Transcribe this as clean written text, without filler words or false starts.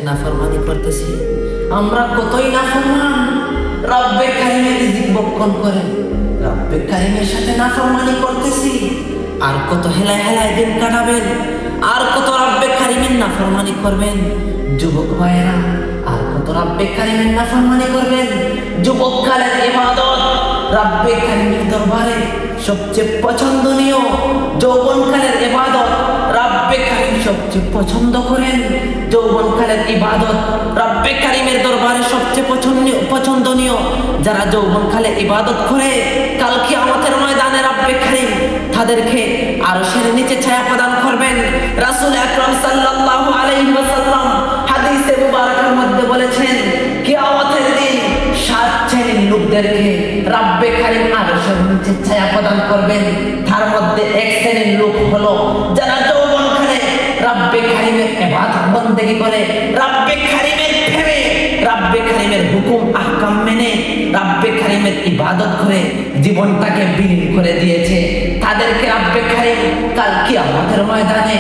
নাফরমানি করতেছি। আমরা কতই নাফরমান, রব্বে কারিমের রিজিক ভক্ষণ করে রব্বে কারিমের সাথে নাফরমানি করতেছি। আর কত হেলায় হেলায় দিন কাটাবেন, আর কত রব্বে কারিমের নাফরমানি করবেন যুবক ভাইরা, আর কত রব্বে কারিমের নাফরমানি করবেন। যুবককালের ইবাদত রব্বে কারিমের দরবারে সবচেয়ে পছন্দনীয়, যৌবনকালের ইবাদত রব্বে কারিম সবচেয়ে পছন্দ করেন। যৌবনকালের ইবাদত রব্বে কারিমের দরবারে সবচেয়ে পছন্দনীয়। যারা যৌবনকালে ইবাদত করে কাল কিয়ামতের ময়দানে রব্বে কারিম তাদেরকে আরশের নিচে ছায়া প্রদান করবেন। রাসূল আকরাম সাল্লাল্লাহু আলাইহি ওয়াসাল্লাম হাদিসে মুবারকের মধ্যে বলেছেন, কিয়ামতের দিন 7 শ্রেণীর লোকদেরকে রব্বে কারিম আরশের নিচে ছায়া প্রদান করবেন। তার মধ্যে এক শ্রেণীর লোক হলো যারা যৌবনকালে রব্বে কারিমের ইবাদত বন্দেগী করে, রব্বে কারিমের প্রেমে, রব্বে কারিমের হুকুম আহকাম মেনে রব্বে কারিমের ইবাদত করে জীবনটাকে বিলীন করে দিয়েছে। তাদেরকে রব্বে কারিম কাল কিয়ামতের ময়দানে